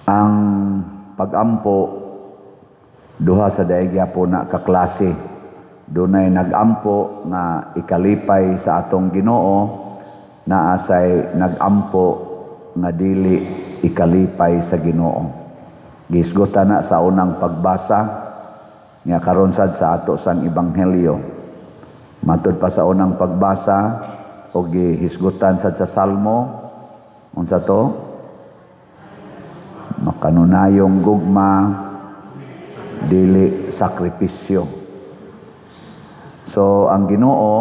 Ang pag-ampo duha sa daigya po na kaklase. Dunay nag-ampo nga ikalipay sa atong Ginoo, naa say nag-ampo nga dili ikalipay sa Ginoo. Gisgutan na sa unang pagbasa nga karon sad sa ato sang ebanghelyo. Matud pa sa unang pagbasa o gihisgutan sad sa Salmo, unsa to? Makanunayong gugma, dili sakripisyo. So ang Ginoo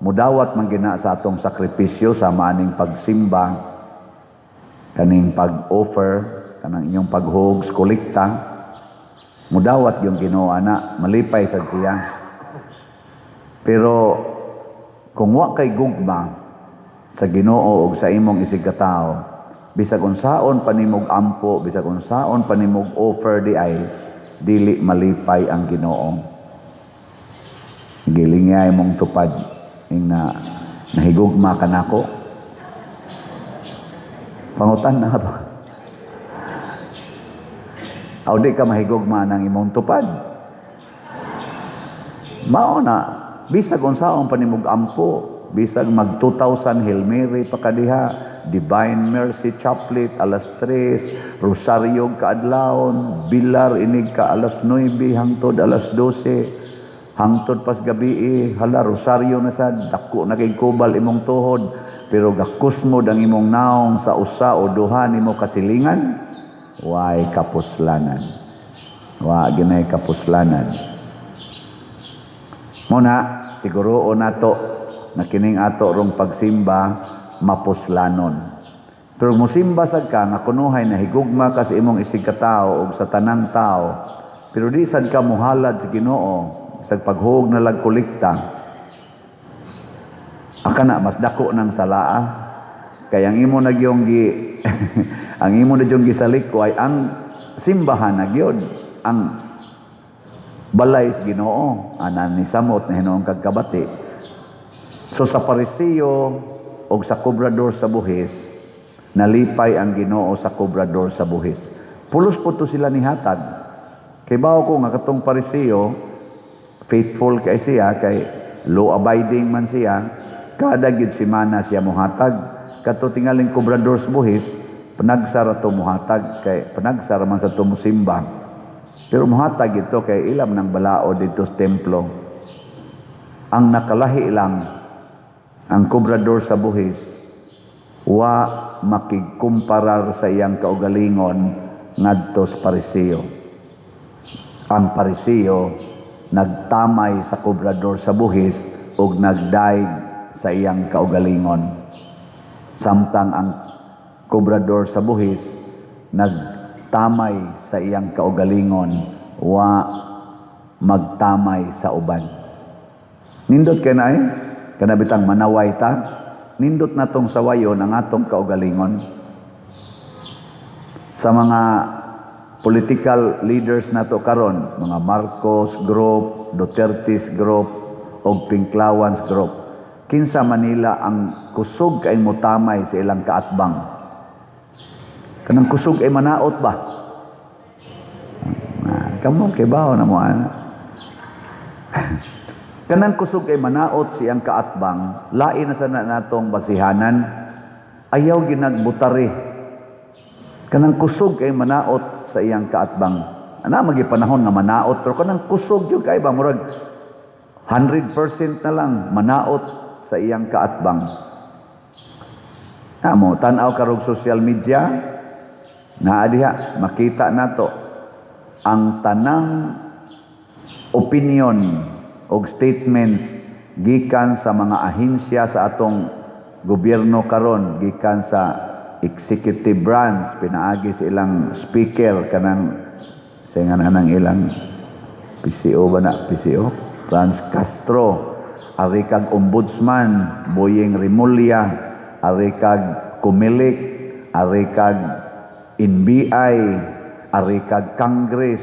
mudawat man gina sa atong sakripisyo sa maning pagsimba, kaning pag-offer, kanang inyong paghugs kolekta. Mudawat yung Ginoo ana, malipay sad siya. Pero kung wa kay gugma sa Ginoo ug sa imong isigkatawo, bisag unsaon panimog ampo, bisag unsaon panimog offer di ay dili malipay ang Ginoo. Gilingay mong tupad ing nahigugma ka nako. Pangutan na ba? Aw di ka mahigugma ng imong tupad. Mao na bisag unsaon panimog ampo, bisag mag 2,000 Hail Mary pa kadiha, Divine Mercy Chaplet alas 3, Rosario kaadlawon, Bilar inig ka alas 9 hangtod alas 12, hangtod pas gabi hala Rosario na sad, dako na kay kubal imong tuhod, pero gakusmod ang imong naong sa usa o duha nimo kasilingan, way kapuslanan. Wa ginay kapuslanan. Muna siguro nato na kining ato rong pagsimba mapuslanon. Pero musimba sad ka nga kunuhay na higugma ka sa imong isigkatawo ug sa tanang tao, pero di sad ka muhalad sa Ginoo sa paghug na lag kolekta. Aka na mas dako ng salaa kay ang imo nagyong ang imo nagyong gisaliko ay ang simbahan na gyud ang balay sa Ginoo, anan ni samot na Hinoong kagkabati. So sa Pariseo o sa kobrador sa buhis, nalipay ang Ginoo sa kobrador sa buhis. Pulos po to sila nihatag. Kay bao ko nga katong Pariseo, faithful kay siya, kay law-abiding man siya, kada gid semana siya muhatag. Kato tingaling kobrador sa buhis, panagsara to muhatag, kay panagsara man sa to musimba. Pero muhatag ito kay ilam ng balao dito sa templo. Ang nakalahi lang, ang kobrador sa buhis, wa makigkumparar sa iyang kaugalingon ngadto sa Pariseo. Ang Pariseo nagtamay sa kobrador sa buhis ug nagdaig sa iyang kaugalingon. Samtang ang kobrador sa buhis nagtamay sa iyang kaugalingon, wa magtamay sa uban. Nindot kay na kanabitang manaway ta, nindot natong sawayon ang atong kaugalingon. Sa mga political leaders nato karon, mga Marcos group, Duterte's group, o Pinklawans group, kinsa Manila ang kusog kay mutamay sa ilang kaatbang. Kanang kusog ay manaot ba? Kamo kay bawo na mo ana. Kanang kusog ay manaot siyang kaatbang, lain na sana natong basihanan, ayaw ginagbutari. Kanang kusog ay manaot sa iyang kaatbang. Ana magi panahon nga manaot, pero kanang kusog jud kay ba murag 100% na lang manaot sa iyang kaatbang. Amo tan-aw karog social media, naa diha makita nato ang tanang opinion og statements gikan sa mga ahensya sa atong gobyerno karon, gikan sa executive branch, pinaagi sa ilang speaker kanang singan anang ilang PCO ba na PCO Franz Castro, ari kag ombudsman Boyeng Rimulya, ari kag Kumilik, ari kag NBI, ari kag Congress.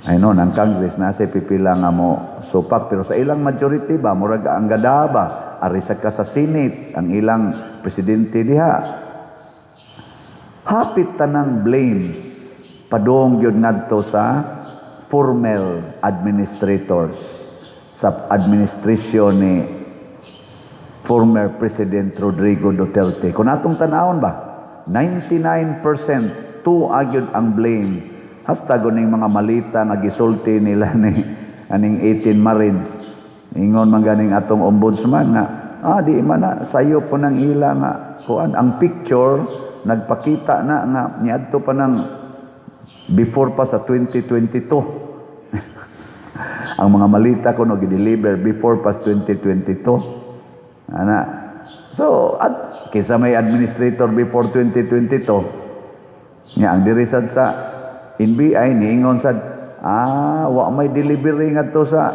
Ay no, ang Congress nasa pipila nga mo supak, pero sa ilang majority ba, murag ang gada ba, ari sa Senate, ang ilang presidente diha. hapit tanang blames padong gyud ngadto sa former administrators sa administrasyon ni former President Rodrigo Duterte. Kung atong tanawon ba, 99% agyod ang blame. Hasta ning mga malita nga gisulti nila ni aning 18 Marines. Ingon man ganing atong ombudsman nga di man na sayo po ng ila nga kuan ang picture nagpakita na nga niadto pa ng before pa sa 2022. Ang mga malita ko no gi-deliver before pa sa 2022. Ana. So, kisa may administrator before 2022. Nya ang dirisad sa NBI niingon sad, wa may delivery ngadto sa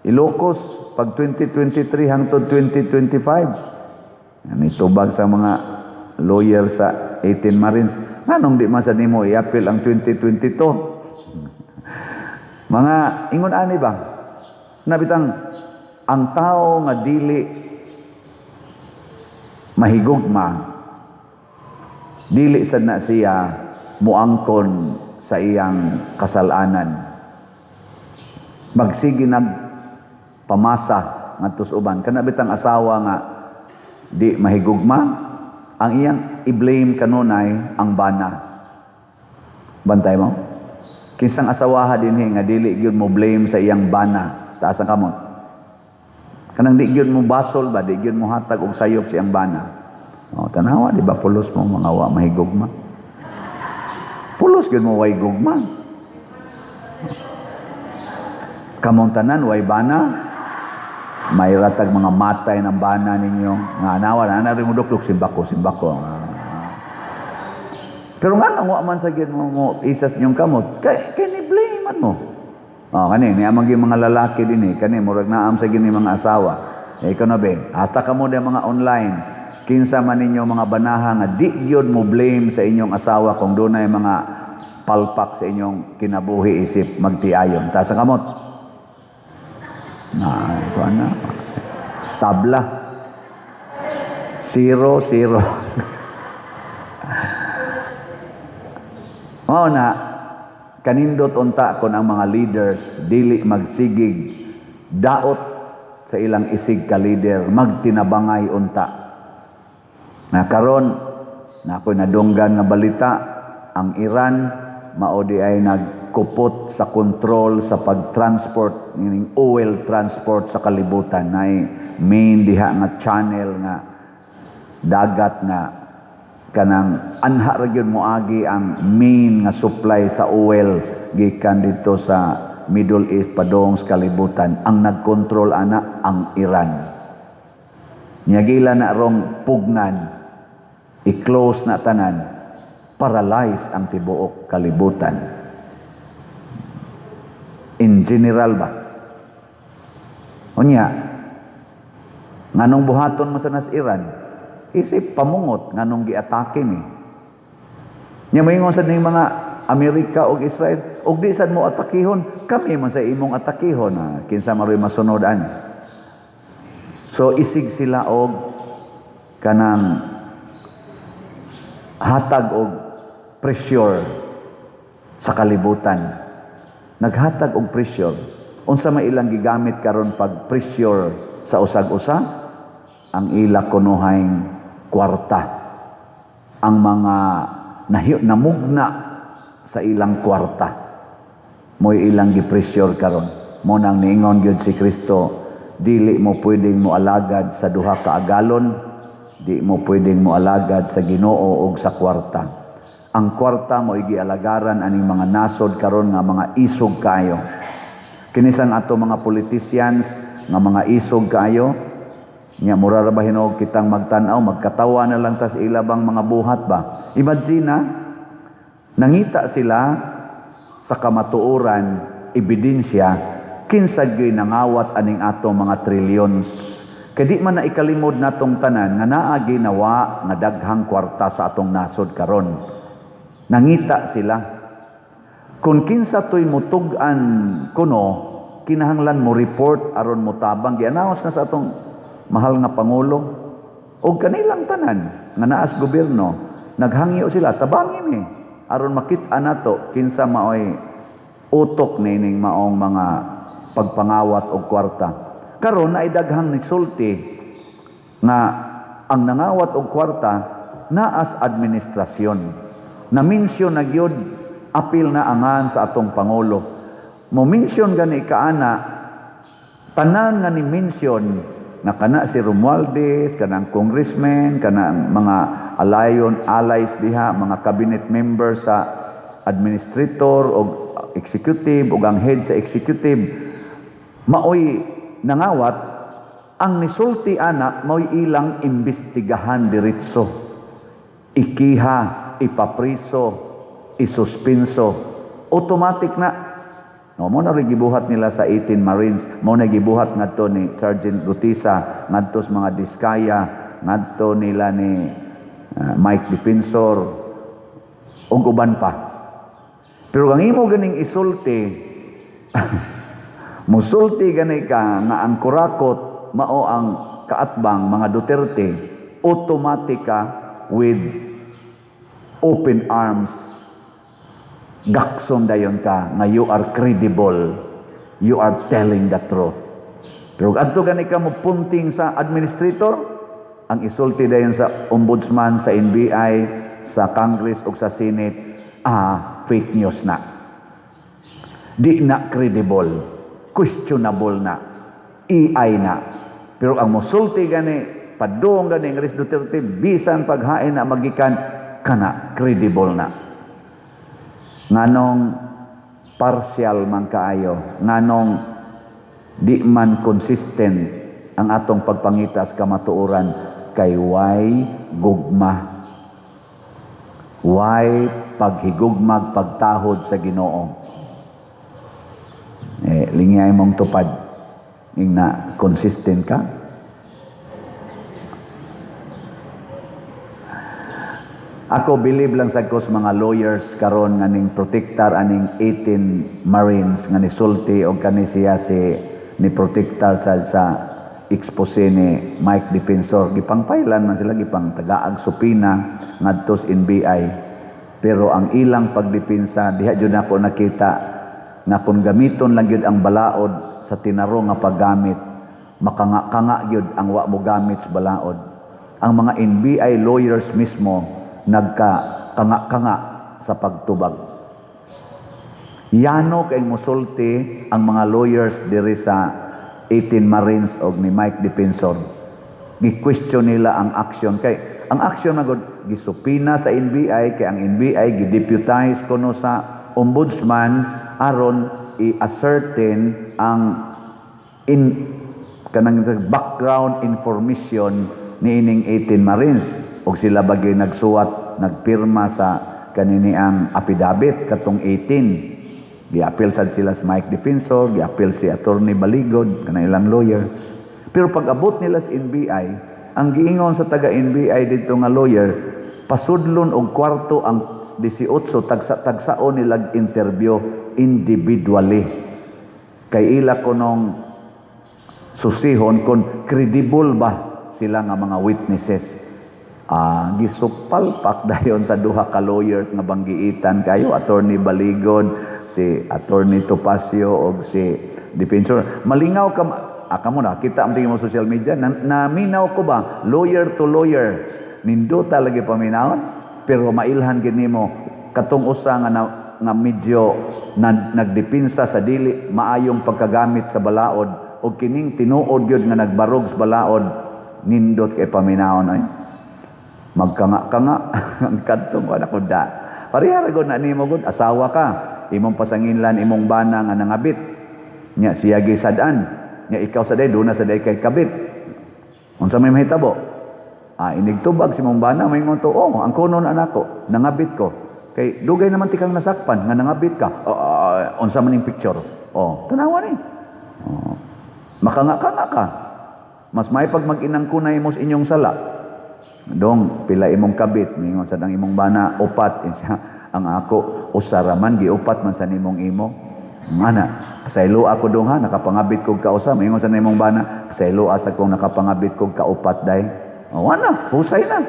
Ilocos pag 2023 hangtod 2025. Ani tubag sa mga lawyer sa 18 Marines, nganong di man sad nimo i-appeal ang 2022? Mga ingon ani ba? Nabitang ang tao nga dili mahigugma, dili sad na siya muangkon sa iyang kasalanan. Magsige pamasa ngadto sa uban. Kana bitang asawa nga di mahigugma, ang iyang i-blame kanunay ang bana. Bantay mo? Kinsang asawaha dinhi nga dili gyud mo blame sa iyang bana, taas ang kamot. Kanang di gyud mo basol ba, di gyud mo hatag og sayop sa iyang bana. Tanawa di ba pulos mo mga wa mahigugma? Pulos gyud mo way gugma. Kamong tanan way bana. May ratag mga matay ng bana ninyo. Nga nawa na rin mo duklok simbako. Pero nga nang wa man sa gyud mo isas niyong kamot, kay ni blame man mo. Kani ni amang mga lalaki din kani murag naam sa gini mga asawa. Ikaw na be, hasta kamo de mga online. Kinsa man ninyo mga banaha nga di gyud mo blame sa inyong asawa kung dunay mga palpak sa inyong kinabuhi isip magtiayon. Ta sa kamot. Ito na. Tabla. 0-0. Na kanindot unta kon ang mga leaders dili magsigig daot sa ilang isig ka leader magtinabangay unta. Na karon na ako'y nadunggan nga balita ang Iran mao di ay nagkupot sa kontrol sa pagtransport meaning oil transport sa kalibutan nay main diha nga channel nga dagat nga kanang anha ra gyud moagi ang main nga supply sa oil gikan dito sa Middle East padong sa kalibutan. Ang nagkontrol ana ang Iran. Niyagila na rong pugnan, i-close na tanan, paralyze ang tibuok kalibutan. In general ba? Unya, nganong buhaton mo sa nas Iran? Isip pamungot nganong giatake ni. Nya moingon sad ning mga Amerika ug Israel, ug di sad mo atakihon, kami man sa imong atakihon kinsa maroy masunod ani. So isig sila og kanang hatag og pressure sa kalibutan. Naghatag og pressure. Unsa may ilang gigamit karon pag pressure sa usag-usa? Ang ila kunuhayng kwarta. Ang mga namugna sa ilang kwarta. Mo'y ilang gi-pressure karon. Mo nang niingon gyud si Kristo, dili mo pwedeng mo alagad sa duha ka agalon, di mo pwedeng mo alagad sa Ginoo ug sa kwarta. Ang kwarta mo gialagaran aning mga nasod karon nga mga isog kayo. Kinisang ato mga politicians nga mga isog kayo, nya mura ra ba hinuog kitang magtan-aw, magkatawa na lang tas ilabang mga buhat ba? Imagine nangita sila sa kamatuoran, ebidensya, kinsa gyud nangawat aning ato mga trillions. Kay di man na ikalimod natong tanan nga naa ginawa nga daghang kwarta sa atong nasod karon. Nangita sila. Kung kinsa to'y mutug-an kuno, kinahanglan mo report aron mo tabang. Gi-announce na sa atong mahal nga Pangulo. O kanilang tanan, nga naas gobyerno, naghangyo sila, tabangi mi. Aron makita nato kinsa maoy utok nining maong mga pagpangawat og kwarta. Karon na daghang nisulti nga ang nangawat og kwarta naas administrasyon. Na-mention na gyud apil na angan sa atong pangulo. Mo-mention gani kaana tanan nga ni mention na kana si Romualdez, kanang congressman, kanang mga allies diha, mga cabinet members sa administrator o executive o ang head sa executive, maoy nangawat, ang nisulti ana maoy ilang imbestigahan diretso, ikiha, ipapriso, isuspenso, automatic na. No, mo na gibuhat nila sa 18 Marines, mo na gibuhat ngadto ni Sergeant Gutisa, ngadto sa mga Diskaya, ngadto nila ni Mike Defensor ug uban pa. Pero ang imo ganing isulti, musulti gani ka nga ang kurakot mao ang kaatbang mga Duterte, automatic ka with open arms. Gakson dayon ka nga you are credible, you are telling the truth. Pero adto gani ka mo punting sa administrator, ang isulti dayon sa ombudsman, sa NBI, sa Congress ug sa Senate, fake news na. Di na credible, questionable na, AI na. Pero ang mosulti gani, padung gani nga Duterte, bisan paghain na magikan kana credible na. Nganong partial man kaayo, nganong di man consistent ang atong pagpangitas kamatuoran kay way gugma, way paghigugmag pagtahod sa Ginoo. Lingay mong tupad ing na consistent ka. Ako believe lang sa kus mga lawyers karon nga ning protektar aning 18 Marines nga nisulti og kani siya si ni protektar sa expose ni Mike Defensor, gipangpailan man sila, gipang tagaag supina ngadto sa NBI. Pero ang ilang pagdepensa diha jud ako nakita na kung gamiton lang yun ang balaod sa tinaro nga paggamit, makanga-kanga yun ang wa mo gamit sa balaod. Ang mga NBI lawyers mismo nagka-kanga-kanga sa pagtubag. Yano kay musulti ang mga lawyers diri sa 18 Marines og ni Mike Defensor. Gi-question nila ang action kay ang action na gisupina sa NBI kay ang NBI gi-deputize kuno sa ombudsman aron i-ascertain ang kanang background information ni ining 18 Marines og sila bagay nagsuwat, nagpirma sa kanini ang affidavit katong 18. Giapil sad sila sa Mike Defensor, giapil si Attorney Baligod, kanang ilang lawyer. Pero pag abot nila sa NBI, ang giingon sa taga NBI dito nga lawyer, pasudlon og kwarto ang 18 tagsaon nilag interview individually. Kay ila kunong susihon kung credible ba sila nga mga witnesses. Gisupalpak dayon sa duha ka lawyers nga banggiitan kayo, Attorney Baligod, si Attorney Topacio og si Defensor. Malingaw ka kamo na kita ang tingin mo social media naminaw ko ba lawyer to lawyer nindo talaga paminawon, pero mailhan gid nimo katong usa nga medyo nagdepensa sa dili maayong pagkagamit sa balaod og kining tinuod gyud nga nagbarog sa balaod, nindot kay paminawon ay magkanga-kanga ang kadtong ana ko da. Pareha ra gud na nimo gud asawa ka, imong pasanginlan imong bana nga nangabit. Nya siya gisadan, nya ikaw sa day do na sa day kay kabit. Unsa may mahitabo? Inigtubag si imong bana maingon to, ang kunon anako, nangabit ko. Kay dugay naman tikang nasakpan nga nangabit ka. Unsa man ning picture? Tanawa ni. Makanga-kanga ka. Mas may pag mag-inang kunay mo sa inyong sala. Dong pila imong kabit, mingon sa dang imong bana upat ang ako usaraman giupat man sa nimong imo. Mana pasaylo ako dong ha nakapangabit kog kausa, mingon sa nimong bana pasaylo asa kong nakapangabit kog kaupat day. Wala husay na.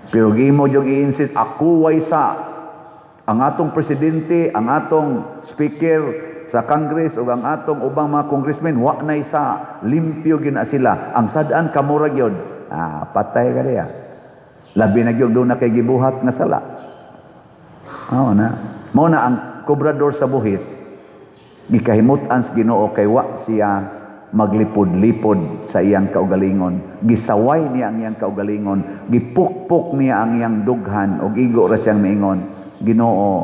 Pero gimo jud i-insist ako way sa ang atong presidente, ang atong speaker sa Congress o ang atong ubang mga congressmen wa na isa, limpyo gina sila. Ang sadaan kamura gyud. Patay ka diya. Labi na gyud do na kay gibuhat nga sala. Na. Mao na ang kobrador sa buhis. Gikahimut-an sa Ginoo kay wa siya maglipod-lipod sa iyang kaugalingon. Gisaway niya ang iyang kaugalingon. Gipukpok niya ang iyang dughan o igo ra siyang miingon, Ginoo,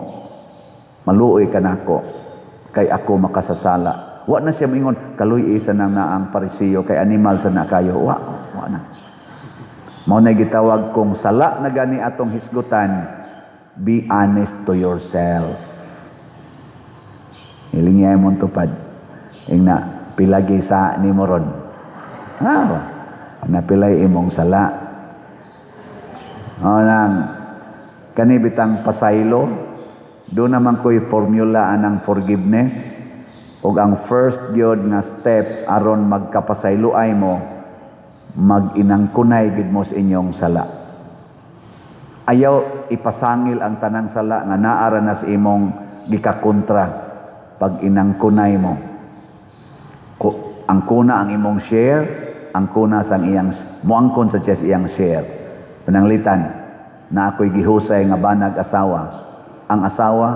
maluoy ka nako kay ako makasasala. Wa na siya miingon, kaluy isa na ang parisiyo kay animal sa nakayo. Wa na. Mao na gitawag kung sala na gani atong hisgutan, be honest to yourself. Hilingay mo tupad. Ingna pilagi sa ni moron. Napilay imong sala. Nang kanibitang pasaylo, doon naman ko'y formula anang forgiveness. O ang first gyud nga step aron magkapasaylo ay mo, mag-inangkunay gid mo sa inyong sala. Ayaw ipasangil ang tanang sala nga naara na sa imong gikakontra pag inangkunay mo. Ang kuna ang imong share, ang kuna sang iyang muangkon sa chest iyang share. Pananglitan na ako'y gihusay nga banag asawa. Ang asawa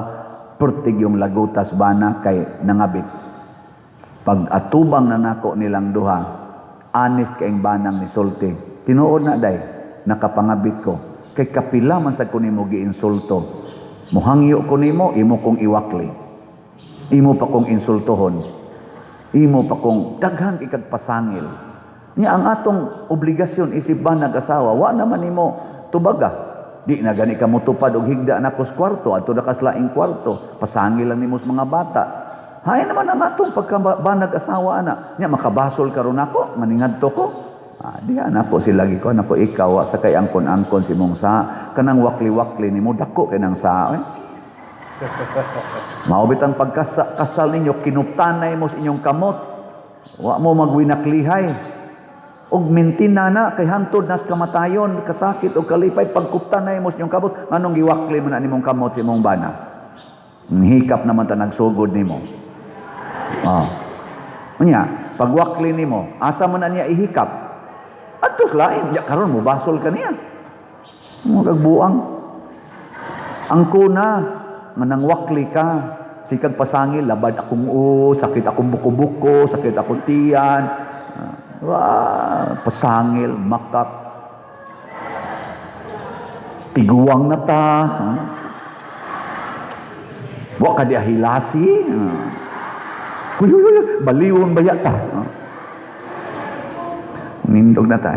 pertig yung lagutas bana kay nangabit. Pag atubang na nako nilang duha, honest kaing banang ni sulti. Tinuod na day, nakapangabit ko. Kay kapila man sa kunimo giinsulto. Muhangyo ko nimo, imo kong iwakli. Imo pa kong insultohon. Imo pa kung daghan ikagpasangil. Nya ang atong obligasyon isip ba nag-asawa, wa naman nimo tubaga. Di na gani ka mo tupad og higda na kus kwarto adto na kaslaing kwarto, pasangil lang nimo sa mga bata. Hay naman ang atong pagkabanag asawa ana. Nya makabasol karon ako, maningadto ko. Diha na po sila gi ko na po ikaw sa kay angkon-angkon si mong sa kanang wakli-wakli nimo dako kay nang sa. Maubit ang pagkasal ninyo, kinuptanay mo sa inyong kamot. Wa mo magwinaklihay. Og mintina na, kay hantod nas kamatayon, kasakit o kalipay, pagkuptanay mo sa inyong kamot, anong giwakli mo na nimong kamot sa imong bana? Hikap naman ta nagsugod nimo. Unya, pagwakli nimo, asa man na niya ihikap? Atos lain, ya karon mo basol ka niya. Mo kagbuang. Ang kuna, manang wakli ka, sikag pasangil, labad akong sakit akong buko-buko, sakit akong tiyan, pasangil, makak, tiguang na ta, wa ka di ahilasi, baliwon ba yata, nindog na ta